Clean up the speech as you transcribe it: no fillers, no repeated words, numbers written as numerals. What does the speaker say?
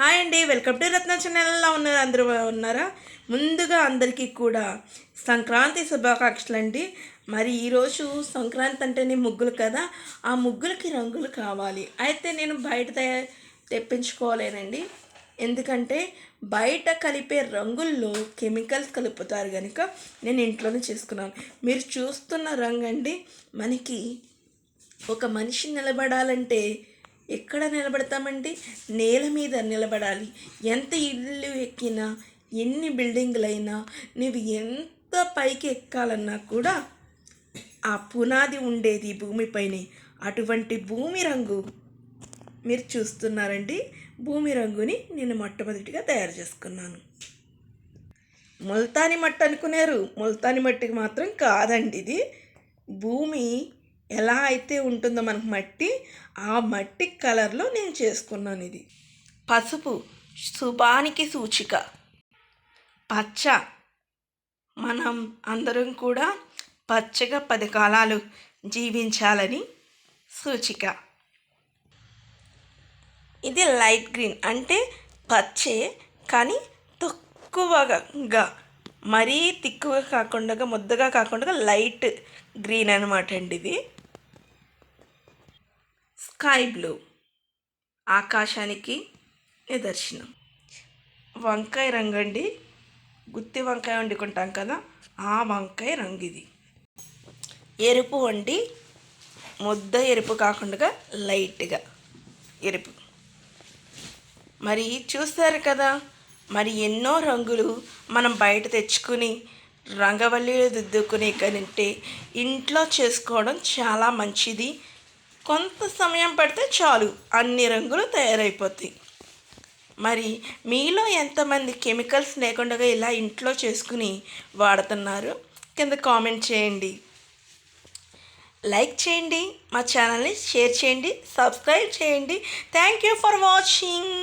Hi అండి, welcome to రత్న ఛానల్లో ఉన్నారు. అందరూ ఉన్నారా? ముందుగా అందరికీ కూడా సంక్రాంతి శుభాకాంక్షలు అండి. మరి ఈరోజు సంక్రాంతి అంటేనే ముగ్గులు కదా, ఆ ముగ్గులకి రంగులు కావాలి. అయితే నేను బయట తెప్పించుకోలేనండి. ఎందుకంటే బయట కలిపే రంగుల్లో కెమికల్స్ కలుపుతారు కనుక నేను ఇంట్లోనే చేసుకున్నాను. మీరు చూస్తున్న రంగు అండి, మనకి ఒక మనిషి నిలబడాలంటే ఎక్కడ నిలబడతామండి? నేల మీద నిలబడాలి. ఎంత ఇల్లు ఎక్కినా, ఎన్ని బిల్డింగులైనా, నువ్వు ఎంత పైకి ఎక్కాలన్నా కూడా ఆ పునాది ఉండేది భూమిపైనే. అటువంటి భూమి రంగు మీరు చూస్తున్నారండి. భూమి రంగుని నేను మొట్టమొదటిగా తయారు చేసుకున్నాను. ముల్తాని మట్టి అనుకున్నారు, ముల్తాని మట్టికి మాత్రం కాదండి ఇది. భూమి ఎలా అయితే ఉంటుందో మనకు మట్టి, ఆ మట్టి కలర్లో నేను చేసుకున్నాను. ఇది పసుపు శుభానికి సూచిక, పచ్చ మనం అందరం కూడా పచ్చగా 10 కాలాలు జీవించాలని సూచిక. ఇది లైట్ గ్రీన్ అంటే పచ్చే కానీ తక్కువగా, మరీ తిక్కుగా కాకుండా ముద్దగా కాకుండా లైట్ గ్రీన్ అనమాట అండి. ఇది స్కై బ్లూ ఆకాశానికి నిదర్శనం. వంకాయ రంగు అండి, గుత్తి వంకాయ వండుకుంటాం కదా, ఆ వంకాయ రంగు ఇది. ఎరుపు అండి, ముద్ద ఎరుపు కాకుండా లైట్గా ఎరుపు. మరి చూస్తారు కదా, మరి ఎన్నో రంగులు మనం బయట తెచ్చుకుని రంగవల్లిలో దిద్దుకునే కంటే ఇంట్లో చేసుకోవడం చాలా మంచిది. కొంత సమయం పడితే చాలు, అన్ని రంగులు తయారైపోతాయి. మరి మీలో ఎంతమంది కెమికల్స్ లేకుండా ఇలా ఇంట్లో చేసుకుని వాడుతున్నారు? కింద కామెంట్ చేయండి, లైక్ చేయండి, మా ఛానల్ని షేర్ చేయండి, సబ్స్క్రైబ్ చేయండి. Thank you for watching.